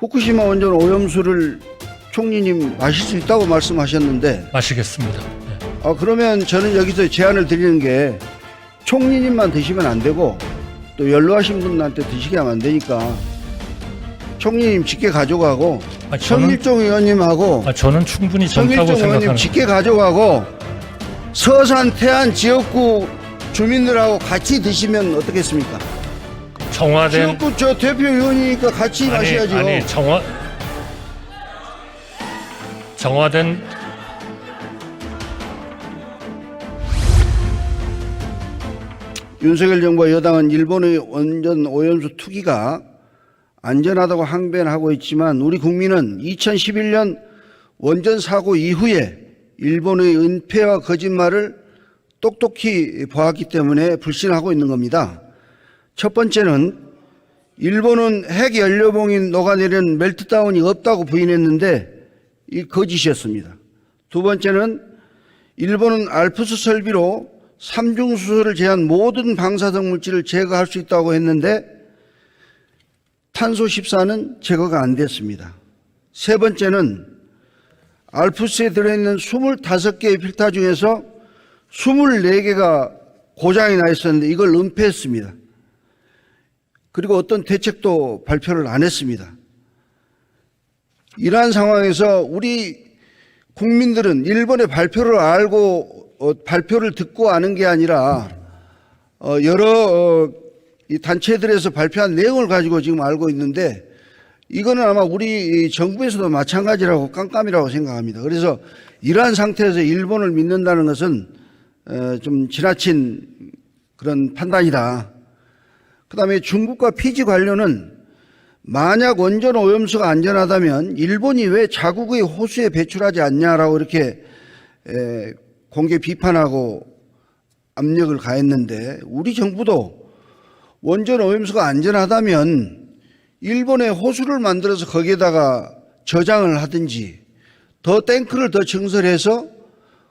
후쿠시마 원전 오염수를 총리님 마실 수 있다고 말씀하셨는데 마시겠습니다. 네. 그러면 저는 여기서 제안을 드리는 게 총리님만 드시면 안 되고 또 연루하신 분한테 드시게 하면 안 되니까 총리님 직계 가져가고 성일종 의원님하고 저는 충분히 성일종 정타고 의원님 생각합니다. 직계 가져가고 서산 태안 지역구 주민들하고 같이 드시면 어떻겠습니까? 정화된 지역구 저 대표 의원이니까 같이 마셔야죠. 정화된 윤석열 정부와 여당은 일본의 원전 오염수 투기가 안전하다고 항변하고 있지만 우리 국민은 2011년 원전 사고 이후에 일본의 은폐와 거짓말을 똑똑히 보았기 때문에 불신하고 있는 겁니다. 첫 번째는 일본은 핵 연료봉이 녹아내린 멜트다운이 없다고 부인했는데 이 거짓이었습니다. 두 번째는 일본은 알프스 설비로 삼중수소를 제한 모든 방사성 물질을 제거할 수 있다고 했는데 탄소 14는 제거가 안 됐습니다. 세 번째는 알프스에 들어있는 25개의 필터 중에서 24개가 고장이 나 있었는데 이걸 은폐했습니다. 그리고 어떤 대책도 발표를 안 했습니다. 이러한 상황에서 우리 국민들은 일본의 발표를 알고 발표를 듣고 아는 게 아니라 여러 이 단체들에서 발표한 내용을 가지고 지금 알고 있는데 이거는 아마 우리 정부에서도 마찬가지라고 깜깜이라고 생각합니다. 그래서 이러한 상태에서 일본을 믿는다는 것은 좀 지나친 그런 판단이다. 그다음에 중국과 피지 관료는 만약 원전 오염수가 안전하다면 일본이 왜 자국의 호수에 배출하지 않냐라고 이렇게 공개 비판하고 압력을 가했는데 우리 정부도 원전 오염수가 안전하다면 일본에 호수를 만들어서 거기에다가 저장을 하든지 더 탱크를 더 증설해서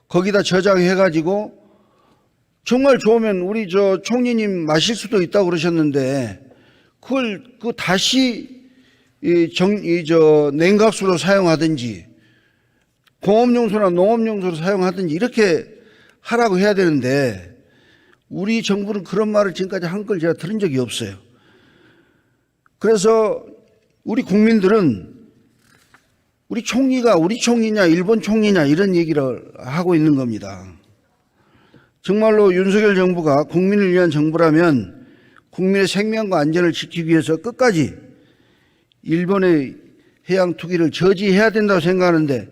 거기다 저장해가지고 정말 좋으면 우리 저 총리님 마실 수도 있다고 그러셨는데 그걸 다시 냉각수로 사용하든지 공업용수나 농업용수로 사용하든지 이렇게 하라고 해야 되는데 우리 정부는 그런 말을 지금까지 한 걸 제가 들은 적이 없어요. 그래서 우리 국민들은 우리 총리가 우리 총리냐 일본 총리냐 이런 얘기를 하고 있는 겁니다. 정말로 윤석열 정부가 국민을 위한 정부라면 국민의 생명과 안전을 지키기 위해서 끝까지 일본의 해양 투기를 저지해야 된다고 생각하는데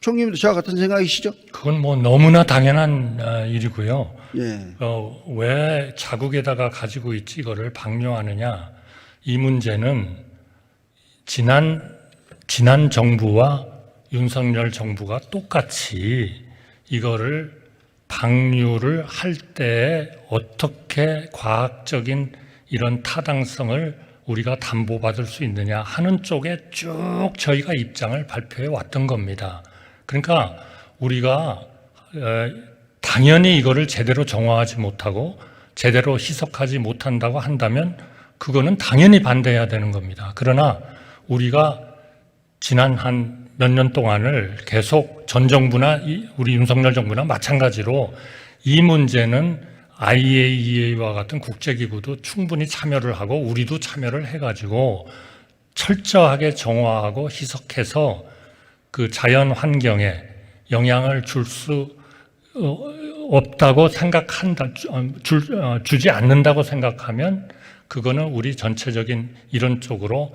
총리님도 저와 같은 생각이시죠? 그건 뭐 너무나 당연한 일이고요. 예. 왜 자국에다가 가지고 있지 이거를 방류하느냐 이 문제는 지난 정부와 윤석열 정부가 똑같이 이거를 방류를 할 때 어떻게 과학적인 이런 타당성을 우리가 담보받을 수 있느냐 하는 쪽에 쭉 저희가 입장을 발표해 왔던 겁니다. 그러니까 우리가 당연히 이거를 제대로 정화하지 못하고 제대로 희석하지 못한다고 한다면 그거는 당연히 반대해야 되는 겁니다. 그러나 우리가 지난 한 몇 년 동안을 계속 전 정부나 우리 윤석열 정부나 마찬가지로 이 문제는 IAEA와 같은 국제기구도 충분히 참여를 하고 우리도 참여를 해가지고 철저하게 정화하고 희석해서 그 자연 환경에 영향을 줄 수 없다고 주지 않는다고 생각하면 그거는 우리 전체적인 이런 쪽으로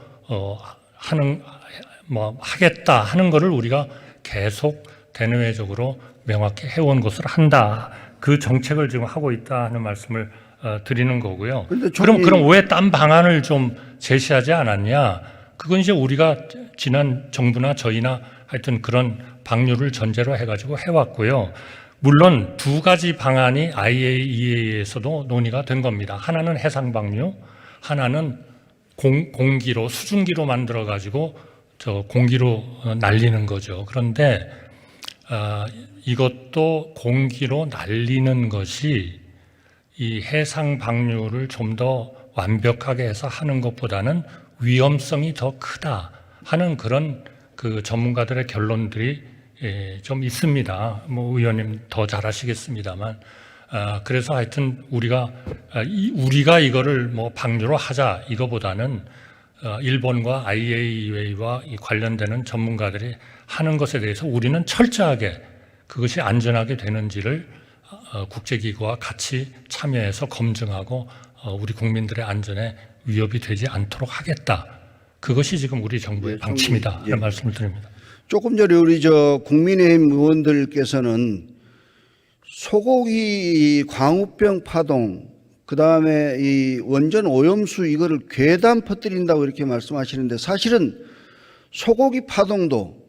하겠다 하는 거를 우리가 계속 대내외적으로 명확히 해온 것을 한다. 그 정책을 지금 하고 있다 하는 말씀을 드리는 거고요. 그럼 왜 딴 방안을 좀 제시하지 않았냐? 그건 이제 우리가 지난 정부나 저희나 하여튼 그런 방류를 전제로 해가지고 해왔고요. 물론 두 가지 방안이 IAEA에서도 논의가 된 겁니다. 하나는 해상 방류, 하나는 공기로 수증기로 만들어 가지고 공기로 날리는 거죠. 그런데 이것도 공기로 날리는 것이 이 해상 방류를 좀 더 완벽하게 해서 하는 것보다는 위험성이 더 크다 하는 그런 그 전문가들의 결론들이 좀 있습니다. 뭐 의원님 더 잘 아시겠습니다만, 그래서 하여튼 우리가 이거를 뭐 방류로 하자 이거보다는 일본과 IAEA와 관련되는 전문가들이 하는 것에 대해서 우리는 철저하게 그것이 안전하게 되는지를 국제기구와 같이 참여해서 검증하고 우리 국민들의 안전에 위협이 되지 않도록 하겠다. 그것이 지금 우리 정부의 방침이다. 이런 말씀을 드립니다. 조금 전에 우리 국민의힘 의원들께서는 소고기 광우병 파동, 그 다음에 이 원전 오염수 이거를 괴담 퍼뜨린다고 이렇게 말씀하시는데, 사실은 소고기 파동도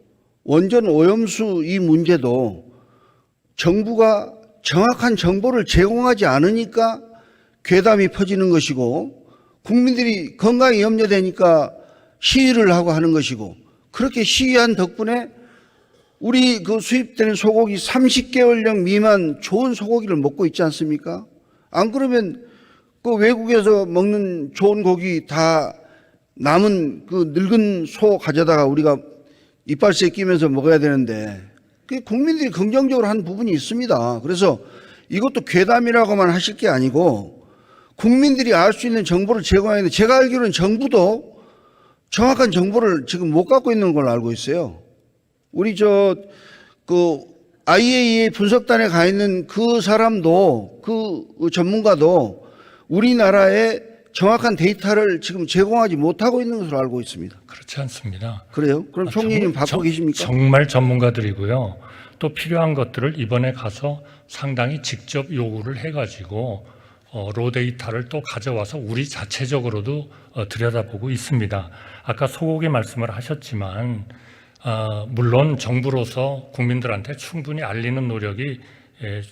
원전 오염수 이 문제도 정부가 정확한 정보를 제공하지 않으니까 괴담이 퍼지는 것이고, 국민들이 건강이 염려되니까 시위를 하고 하는 것이고, 그렇게 시위한 덕분에 우리 그 수입되는 소고기 30개월령 미만 좋은 소고기를 먹고 있지 않습니까? 안 그러면 그 외국에서 먹는 좋은 고기 다 남은 그 늙은 소 가져다가 우리가 이빨새 끼면서 먹어야 되는데, 그 국민들이 긍정적으로 한 부분이 있습니다. 그래서 이것도 괴담이라고만 하실 게 아니고 국민들이 알 수 있는 정보를 제공해야 되는데, 제가 알기로는 정부도 정확한 정보를 지금 못 갖고 있는 걸로 알고 있어요. 우리 IAEA 분석단에 가 있는 그 사람도, 그 전문가도 우리나라에 정확한 데이터를 지금 제공하지 못하고 있는 것으로 알고 있습니다. 그렇지 않습니다. 그래요? 그럼 총리님 받고 계십니까? 정말 전문가들이고요. 또 필요한 것들을 이번에 가서 상당히 직접 요구를 해가지고 로 데이터를 또 가져와서 우리 자체적으로도 들여다보고 있습니다. 아까 소고기 말씀을 하셨지만 물론 정부로서 국민들한테 충분히 알리는 노력이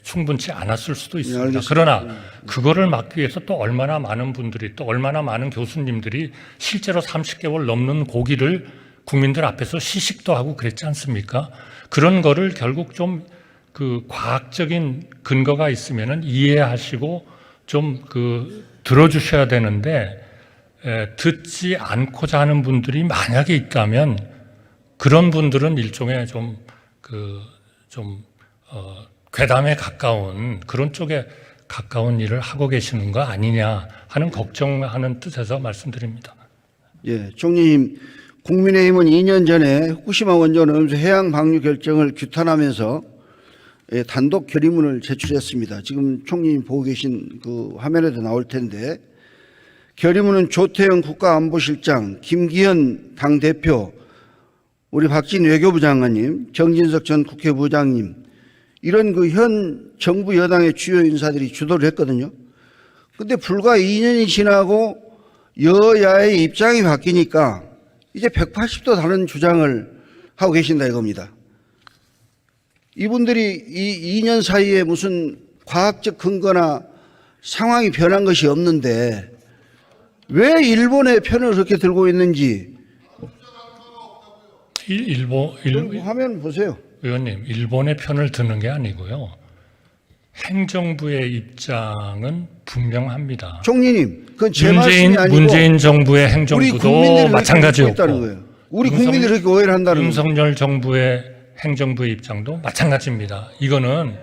충분치 않았을 수도 있습니다. 그러나 그거를 막기 위해서 또 얼마나 많은 분들이, 또 얼마나 많은 교수님들이 실제로 30개월 넘는 고기를 국민들 앞에서 시식도 하고 그랬지 않습니까? 그런 거를 결국 좀 그 과학적인 근거가 있으면은 이해하시고 좀 들어주셔야 되는데, 듣지 않고자 하는 분들이 만약에 있다면 그런 분들은 일종의 괴담에 가까운 그런 쪽에 가까운 일을 하고 계시는 거 아니냐 하는 걱정하는 뜻에서 말씀드립니다. 예, 총리님, 국민의힘은 2년 전에 후쿠시마 원전 오염수 해양 방류 결정을 규탄하면서 단독 결의문을 제출했습니다. 지금 총리님 보고 계신 그 화면에도 나올 텐데, 결의문은 조태영 국가안보실장, 김기현 당대표, 우리 박진 외교부 장관님, 정진석 전 국회부장님, 이런 그 현 정부 여당의 주요 인사들이 주도를 했거든요. 근데 불과 2년이 지나고 여야의 입장이 바뀌니까 이제 180도 다른 주장을 하고 계신다 이겁니다. 이분들이 이 2년 사이에 무슨 과학적 근거나 상황이 변한 것이 없는데 왜 일본의 편을 그렇게 들고 있는지. 화면 보세요. 의원님, 일본의 편을 드는 게 아니고요. 행정부의 입장은 분명합니다. 총리님, 그건 제 말씀이 아니고 문재인 정부의 행정부도 마찬가지였고, 우리 국민들이 그렇게 오해를 한다는 거예요. 윤석열 정부의 행정부의 입장도 마찬가지입니다. 이거는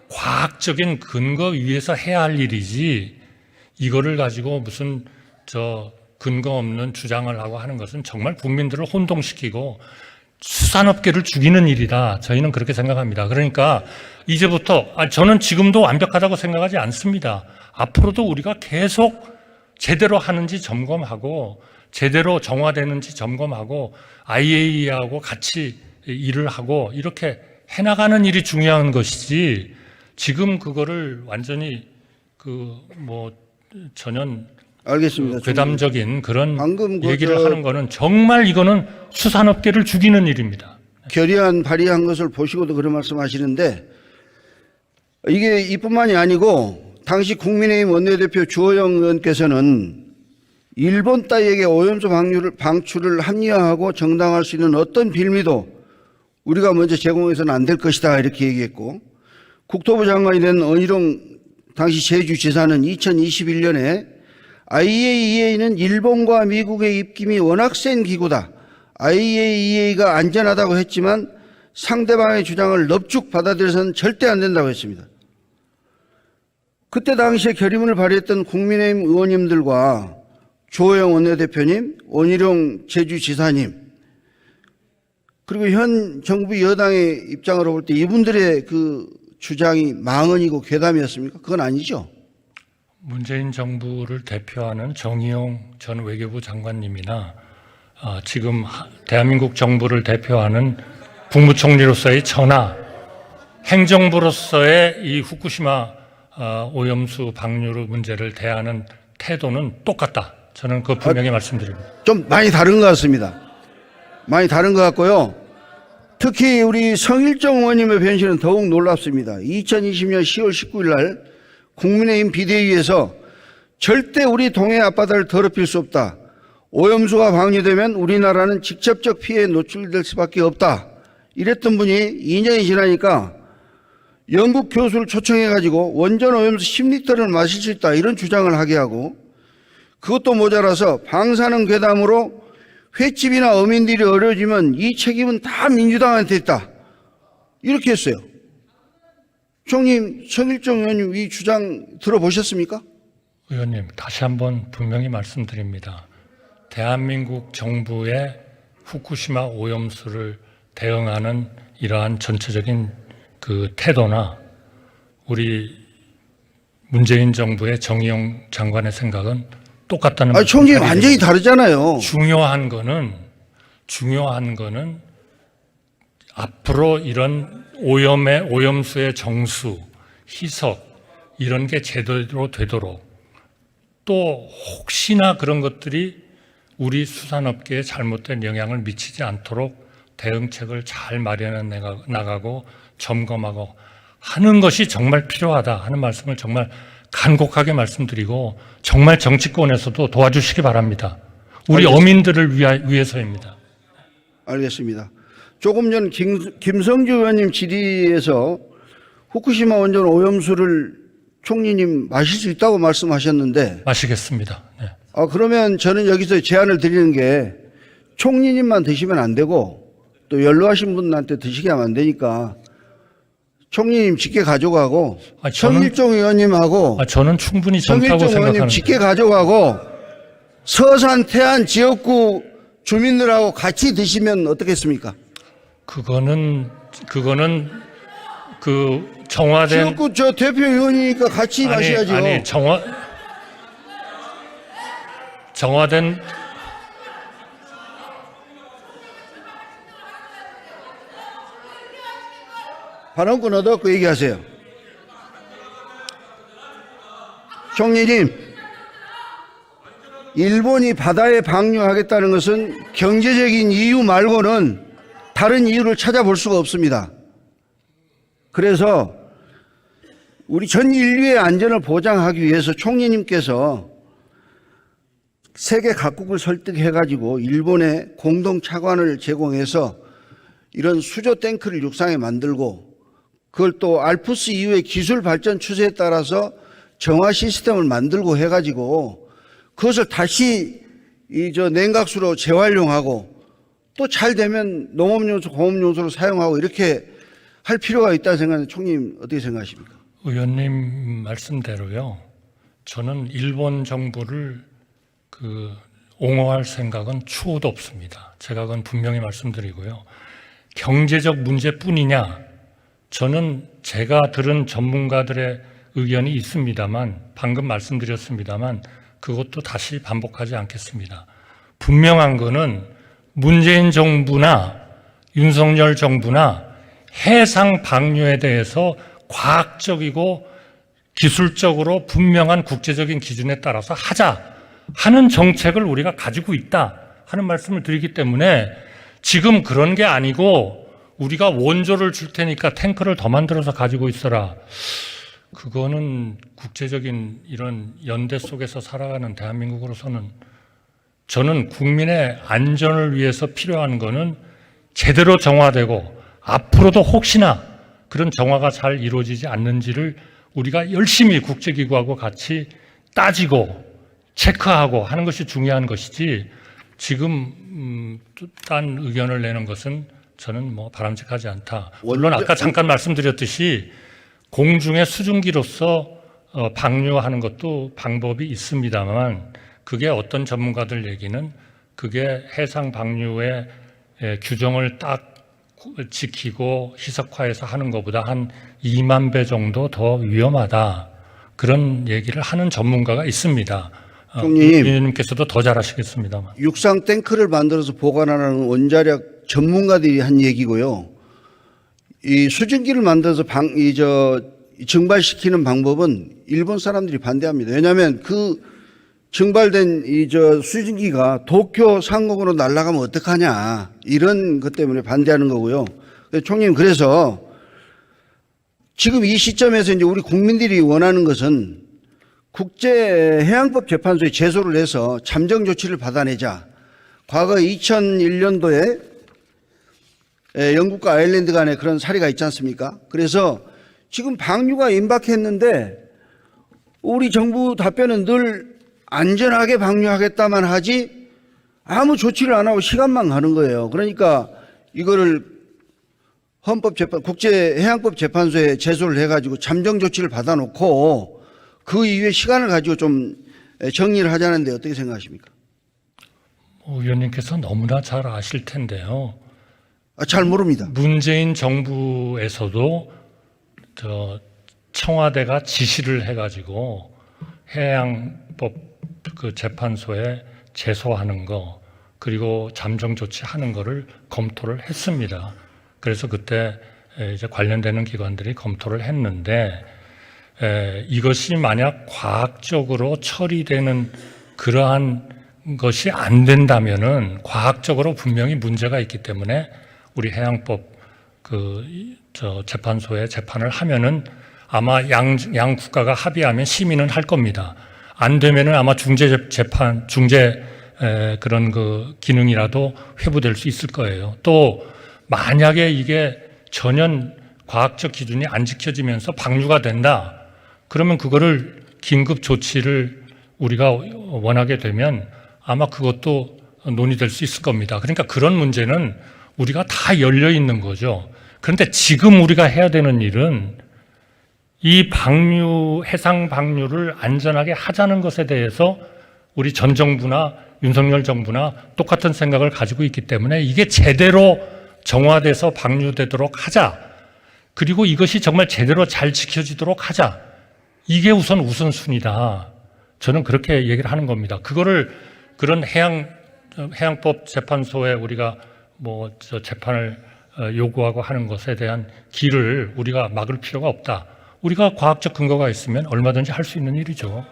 과학적인 근거 위에서 해야 할 일이지, 이거를 가지고 무슨 근거 없는 주장을 하고 하는 것은 정말 국민들을 혼동시키고 수산업계를 죽이는 일이다. 저희는 그렇게 생각합니다. 그러니까 이제부터, 저는 지금도 완벽하다고 생각하지 않습니다. 앞으로도 우리가 계속 제대로 하는지 점검하고 제대로 정화되는지 점검하고 IAEA하고 같이 일을 하고 이렇게 해나가는 일이 중요한 것이지, 지금 그거를 완전히 전혀 알겠습니다. 괴담적인 그런 얘기를 하는 거는 정말 이거는 수산업계를 죽이는 일입니다. 결의안 발의한 것을 보시고도 그런 말씀하시는데, 이게 이뿐만이 아니고 당시 국민의힘 원내대표 주호영 의원께서는 일본 따위에게 오염수 방출을 합리화하고 정당화할 수 있는 어떤 빌미도 우리가 먼저 제공해서는 안 될 것이다 이렇게 얘기했고, 국토부 장관이 된 언희룡 당시 제주지사는 2021년에 IAEA는 일본과 미국의 입김이 워낙 센 기구다. IAEA가 안전하다고 했지만 상대방의 주장을 넙죽 받아들여서는 절대 안 된다고 했습니다. 그때 당시에 결의문을 발의했던 국민의힘 의원님들과 조호영 원내대표님, 원희룡 제주지사님, 그리고 현 정부 여당의 입장으로 볼 때 이분들의 그 주장이 망언이고 괴담이었습니까? 그건 아니죠. 문재인 정부를 대표하는 정의용 전 외교부 장관님이나 지금 대한민국 정부를 대표하는 국무총리로서의 전하, 행정부로서의 이 후쿠시마 오염수 방류 문제를 대하는 태도는 똑같다. 저는 그 분명히 말씀드립니다. 좀 많이 다른 것 같습니다. 많이 다른 것 같고요. 특히 우리 성일정 의원님의 변신은 더욱 놀랍습니다. 2020년 10월 19일 날 국민의힘 비대위에서 절대 우리 동해 앞바다를 더럽힐 수 없다. 오염수가 방류되면 우리나라는 직접적 피해에 노출될 수밖에 없다. 이랬던 분이 2년이 지나니까 영국 교수를 초청해가지고 원전 오염수 10리터를 마실 수 있다. 이런 주장을 하게 하고, 그것도 모자라서 방사능 괴담으로 횟집이나 어민들이 어려워지면 이 책임은 다 민주당한테 있다. 이렇게 했어요. 총님, 성일정 의원님 이 주장 들어보셨습니까? 의원님, 다시 한번 분명히 말씀드립니다. 대한민국 정부의 후쿠시마 오염수를 대응하는 이러한 전체적인 그 태도나 우리 문재인 정부의 정의용 장관의 생각은 똑같다는 말씀을 총님 드리겠습니다. 완전히 다르잖아요. 중요한 거는 앞으로 이런 오염수의 정수, 희석 이런 게 제대로 되도록, 또 혹시나 그런 것들이 우리 수산업계에 잘못된 영향을 미치지 않도록 대응책을 잘 마련해 나가고 점검하고 하는 것이 정말 필요하다 하는 말씀을 정말 간곡하게 말씀드리고, 정말 정치권에서도 도와주시기 바랍니다. 우리 어민들을 위해서입니다. 알겠습니다. 조금 전 김성주 의원님 질의에서 후쿠시마 원전 오염수를 총리님 마실 수 있다고 말씀하셨는데, 마시겠습니다. 네. 그러면 저는 여기서 제안을 드리는 게, 총리님만 드시면 안 되고 또 연로하신 분한테 드시게 하면 안 되니까 총리님 직계 가져가고, 성일종 의원님하고 저는 충분히 성일종 정타고 의원님 생각합니다. 직계 가져가고 서산 태안 지역구 주민들하고 같이 드시면 어떻겠습니까? 그거는 그 정화된 지역구 저 대표 의원이니까 같이 마셔야죠. 아니 정화된 발언권 얻었고 얘기하세요. 총리님, 일본이 바다에 방류하겠다는 것은 경제적인 이유 말고는 다른 이유를 찾아볼 수가 없습니다. 그래서 우리 전 인류의 안전을 보장하기 위해서 총리님께서 세계 각국을 설득해가지고 일본에 공동 차관을 제공해서 이런 수조 탱크를 육상에 만들고, 그걸 또 알프스 이후의 기술 발전 추세에 따라서 정화 시스템을 만들고 해가지고 그것을 다시 냉각수로 재활용하고 또 잘 되면 농업용수, 공업용수로 사용하고 이렇게 할 필요가 있다는 생각은 총리님 어떻게 생각하십니까? 의원님 말씀대로요. 저는 일본 정부를 옹호할 생각은 추호도 없습니다. 제가 그건 분명히 말씀드리고요. 경제적 문제뿐이냐? 저는 제가 들은 전문가들의 의견이 있습니다만, 방금 말씀드렸습니다만 그것도 다시 반복하지 않겠습니다. 분명한 거는 문재인 정부나 윤석열 정부나 해상 방류에 대해서 과학적이고 기술적으로 분명한 국제적인 기준에 따라서 하자 하는 정책을 우리가 가지고 있다 하는 말씀을 드리기 때문에, 지금 그런 게 아니고 우리가 원조를 줄 테니까 탱크를 더 만들어서 가지고 있어라, 그거는 국제적인 이런 연대 속에서 살아가는 대한민국으로서는, 저는 국민의 안전을 위해서 필요한 거는 제대로 정화되고 앞으로도 혹시나 그런 정화가 잘 이루어지지 않는지를 우리가 열심히 국제기구하고 같이 따지고 체크하고 하는 것이 중요한 것이지, 지금 딴 의견을 내는 것은 저는 뭐 바람직하지 않다. 물론 아까 잠깐 말씀드렸듯이 공중의 수증기로서 방류하는 것도 방법이 있습니다만 그게 어떤 전문가들 얘기는 그게 해상 방류의 규정을 딱 지키고 희석화해서 하는 것보다 한 2만 배 정도 더 위험하다. 그런 얘기를 하는 전문가가 있습니다. 총리님, 위원님께서도 더 잘 아시겠습니다만. 육상 탱크를 만들어서 보관하는 원자력 전문가들이 한 얘기고요. 이 수증기를 만들어서 증발시키는 방법은 일본 사람들이 반대합니다. 왜냐하면 그 증발된 수증기가 도쿄 상공으로 날아가면 어떡하냐 이런 것 때문에 반대하는 거고요. 총리님, 그래서 지금 이 시점에서 이제 우리 국민들이 원하는 것은 국제해양법 재판소에 제소를 해서 잠정 조치를 받아내자. 과거 2001년도에 영국과 아일랜드 간에 그런 사례가 있지 않습니까? 그래서 지금 방류가 임박했는데 우리 정부 답변은 늘 안전하게 방류하겠다만 하지 아무 조치를 안 하고 시간만 가는 거예요. 그러니까 이거를 국제해양법 재판소에 제소를 해가지고 잠정 조치를 받아놓고 그 이후에 시간을 가지고 좀 정리를 하자는데 어떻게 생각하십니까? 위원님께서 너무나 잘 아실 텐데요. 잘 모릅니다. 문재인 정부에서도 청와대가 지시를 해가지고 해양법 그 재판소에 제소하는 거 그리고 잠정 조치하는 거를 검토를 했습니다. 그래서 그때 이제 관련되는 기관들이 검토를 했는데 이것이 만약 과학적으로 처리되는 그러한 것이 안 된다면은 과학적으로 분명히 문제가 있기 때문에 우리 해양법 재판소에 재판을 하면은 아마 양 국가가 합의하면 심의는 할 겁니다. 안 되면은 아마 중재 그런 그 기능이라도 회부될 수 있을 거예요. 또 만약에 이게 전혀 과학적 기준이 안 지켜지면서 방류가 된다. 그러면 그거를 긴급 조치를 우리가 원하게 되면 아마 그것도 논의될 수 있을 겁니다. 그러니까 그런 문제는 우리가 다 열려 있는 거죠. 그런데 지금 우리가 해야 되는 일은 이 해상 방류를 안전하게 하자는 것에 대해서 우리 전 정부나 윤석열 정부나 똑같은 생각을 가지고 있기 때문에 이게 제대로 정화돼서 방류되도록 하자. 그리고 이것이 정말 제대로 잘 지켜지도록 하자. 이게 우선순위다. 저는 그렇게 얘기를 하는 겁니다. 그거를 그런 해양법 재판소에 우리가 재판을 요구하고 하는 것에 대한 길을 우리가 막을 필요가 없다. 우리가 과학적 근거가 있으면 얼마든지 할 수 있는 일이죠.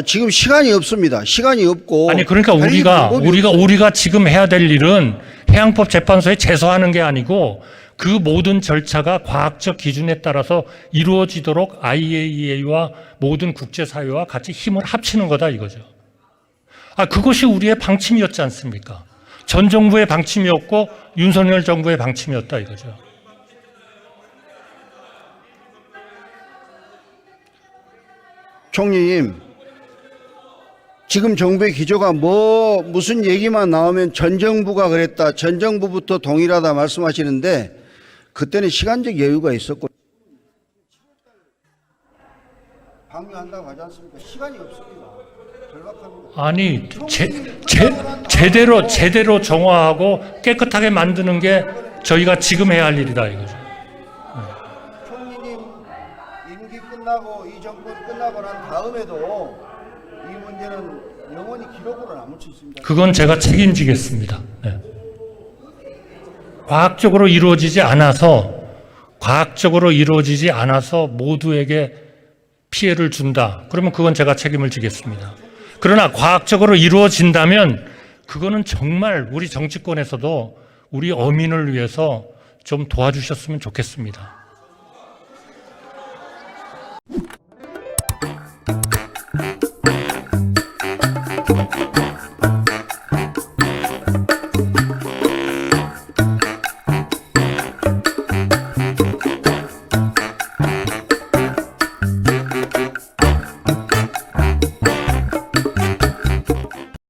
지금 시간이 없습니다. 시간이 없고. 아니, 그러니까 우리가 지금 해야 될 일은 해양법 재판소에 제소하는 게 아니고 그 모든 절차가 과학적 기준에 따라서 이루어지도록 IAEA와 모든 국제사회와 같이 힘을 합치는 거다 이거죠. 그것이 우리의 방침이었지 않습니까? 전 정부의 방침이었고 윤석열 정부의 방침이었다 이거죠. 총리님, 지금 정부의 기조가 무슨 얘기만 나오면 전 정부가 그랬다, 전 정부부터 동일하다 말씀하시는데 그때는 시간적 여유가 있었고 방류한다고 하지 않습니까? 시간이 없습니다. 절박합니다. 아니, 제대로 정화하고 깨끗하게 만드는 게 저희가 지금 해야 할 일이다 이거죠. 총리님 임기 끝나고 이 정권 끝나고 난 다음에도 이 문제는 영원히 기록으로 남을 수 있습니다. 그건 제가 책임지겠습니다. 네. 과학적으로 이루어지지 않아서 모두에게 피해를 준다. 그러면 그건 제가 책임을 지겠습니다. 그러나 과학적으로 이루어진다면 그거는 정말 우리 정치권에서도 우리 어민을 위해서 좀 도와주셨으면 좋겠습니다.